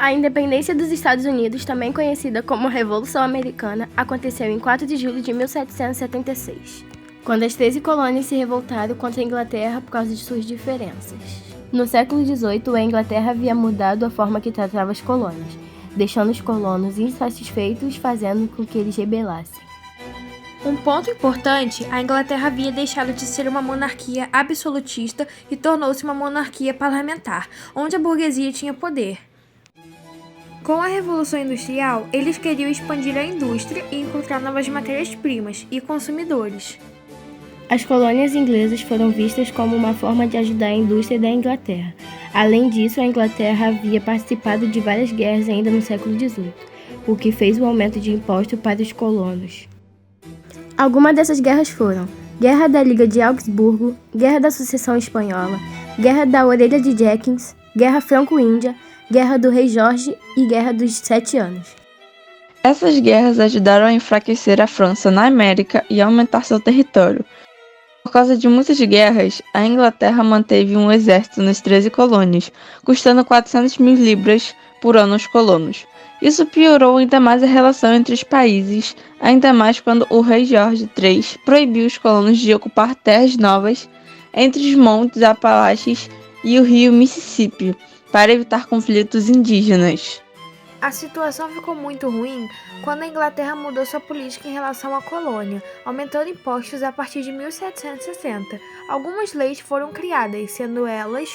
A independência dos Estados Unidos, também conhecida como Revolução Americana, aconteceu em 4 de julho de 1776, quando as 13 colônias se revoltaram contra a Inglaterra por causa de suas diferenças. No século XVIII, a Inglaterra havia mudado a forma que tratava as colônias, deixando os colonos insatisfeitos, fazendo com que eles rebelassem. Um ponto importante, a Inglaterra havia deixado de ser uma monarquia absolutista e tornou-se uma monarquia parlamentar, onde a burguesia tinha poder. Com a Revolução Industrial, eles queriam expandir a indústria e encontrar novas matérias-primas e consumidores. As colônias inglesas foram vistas como uma forma de ajudar a indústria da Inglaterra. Além disso, a Inglaterra havia participado de várias guerras ainda no século XVIII, o que fez o aumento de impostos para os colonos. Algumas dessas guerras foram Guerra da Liga de Augsburgo, Guerra da Sucessão Espanhola, Guerra da Orelha de Jenkins, Guerra Franco-Índia, Guerra do Rei Jorge e Guerra dos 7 Anos. Essas guerras ajudaram a enfraquecer a França na América e a aumentar seu território. Por causa de muitas guerras, a Inglaterra manteve um exército nas 13 colônias, custando 400 mil libras por ano aos colonos. Isso piorou ainda mais a relação entre os países, ainda mais quando o rei Jorge III proibiu os colonos de ocupar terras novas entre os Montes Apalaches e o rio Mississippi, para evitar conflitos indígenas. A situação ficou muito ruim quando a Inglaterra mudou sua política em relação à colônia, aumentando impostos a partir de 1760. Algumas leis foram criadas, sendo elas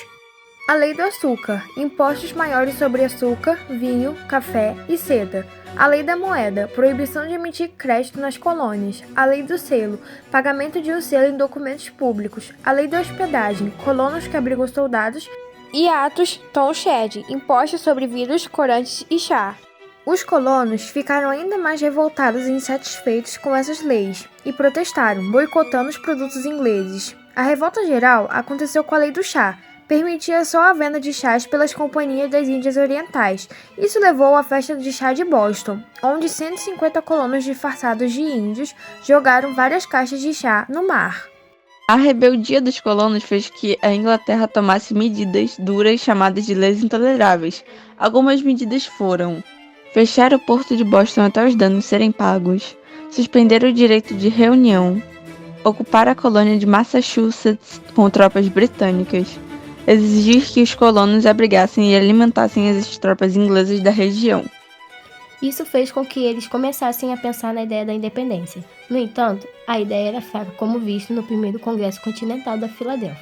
a Lei do Açúcar, impostos maiores sobre açúcar, vinho, café e seda. A Lei da Moeda, proibição de emitir crédito nas colônias. A Lei do Selo, pagamento de um selo em documentos públicos. A Lei da Hospedagem, colonos que abrigam soldados. E atos Townshend, impostos sobre vidros, corantes e chá. Os colonos ficaram ainda mais revoltados e insatisfeitos com essas leis e protestaram, boicotando os produtos ingleses. A revolta geral aconteceu com a Lei do Chá, permitia só a venda de chás pelas companhias das Índias Orientais. Isso levou à festa de chá de Boston, onde 150 colonos disfarçados de índios jogaram várias caixas de chá no mar. A rebeldia dos colonos fez que a Inglaterra tomasse medidas duras chamadas de leis intoleráveis. Algumas medidas foram fechar o porto de Boston até os danos serem pagos, suspender o direito de reunião, ocupar a colônia de Massachusetts com tropas britânicas, exigir que os colonos abrigassem e alimentassem as tropas inglesas da região. Isso fez com que eles começassem a pensar na ideia da independência. No entanto, a ideia era fraca, como visto no primeiro Congresso Continental da Filadélfia.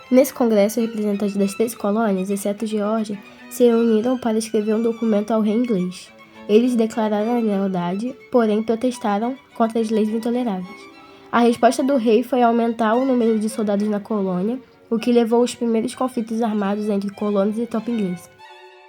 Nesse congresso, representantes das 13 colônias, exceto Geórgia, se reuniram para escrever um documento ao rei inglês. Eles declararam a lealdade, porém protestaram contra as leis intoleráveis. A resposta do rei foi aumentar o número de soldados na colônia, o que levou aos primeiros conflitos armados entre colonos e tropa inglesa.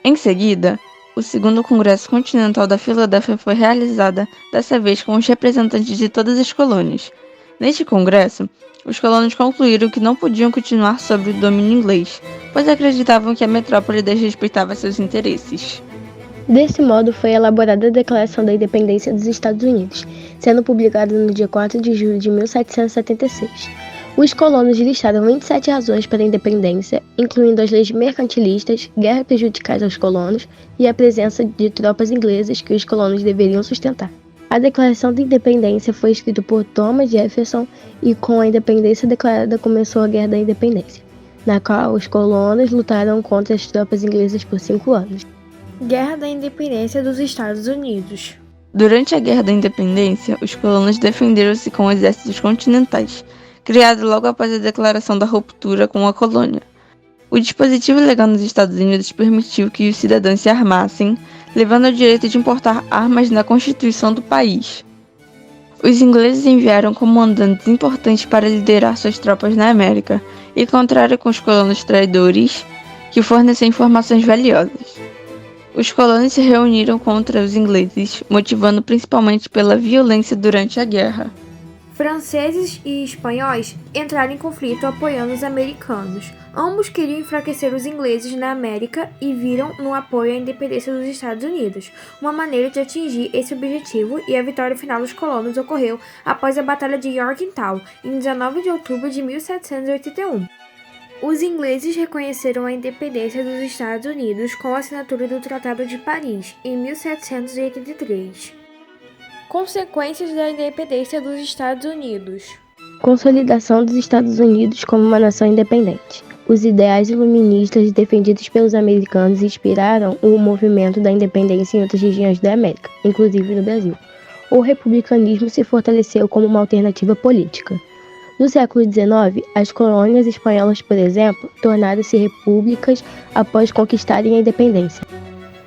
Em seguida, o segundo Congresso Continental da Filadélfia foi realizado, dessa vez com os representantes de todas as colônias. Neste congresso, os colonos concluíram que não podiam continuar sob o domínio inglês, pois acreditavam que a metrópole desrespeitava seus interesses. Desse modo, foi elaborada a Declaração da Independência dos Estados Unidos, sendo publicada no dia 4 de julho de 1776. Os colonos listaram 27 razões para a independência, incluindo as leis mercantilistas, guerras prejudiciais aos colonos e a presença de tropas inglesas que os colonos deveriam sustentar. A Declaração da Independência foi escrita por Thomas Jefferson e, com a independência declarada, começou a Guerra da Independência, na qual os colonos lutaram contra as tropas inglesas por 5 anos. Guerra da Independência dos Estados Unidos. Durante a Guerra da Independência, os colonos defenderam-se com exércitos continentais, criado logo após a declaração da ruptura com a colônia. O dispositivo legal nos Estados Unidos permitiu que os cidadãos se armassem, levando ao direito de importar armas na Constituição do país. Os ingleses enviaram comandantes importantes para liderar suas tropas na América, e contrário com os colonos traidores, que forneciam informações valiosas. Os colonos se reuniram contra os ingleses, motivando principalmente pela violência durante a guerra. Franceses e espanhóis entraram em conflito apoiando os americanos. Ambos queriam enfraquecer os ingleses na América e viram no apoio à independência dos Estados Unidos uma maneira de atingir esse objetivo, e a vitória final dos colonos ocorreu após a Batalha de Yorktown, em 19 de outubro de 1781. Os ingleses reconheceram a independência dos Estados Unidos com a assinatura do Tratado de Paris, em 1783. Consequências da independência dos Estados Unidos. Consolidação dos Estados Unidos como uma nação independente. Os ideais iluministas defendidos pelos americanos inspiraram o movimento da independência em outras regiões da América, inclusive no Brasil. O republicanismo se fortaleceu como uma alternativa política. No século XIX, as colônias espanholas, por exemplo, tornaram-se repúblicas após conquistarem a independência.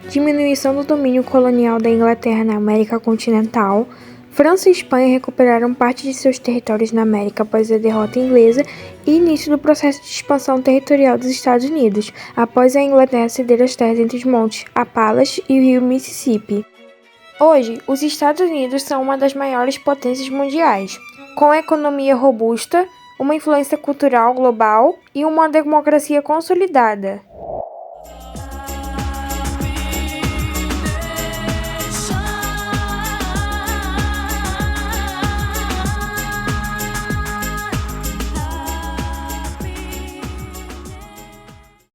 Diminuição do domínio colonial da Inglaterra na América continental. França e Espanha recuperaram parte de seus territórios na América após a derrota inglesa e início do processo de expansão territorial dos Estados Unidos, após a Inglaterra ceder as terras entre os montes Appalachian e o rio Mississippi. Hoje, os Estados Unidos são uma das maiores potências mundiais, com a economia robusta, uma influência cultural global e uma democracia consolidada.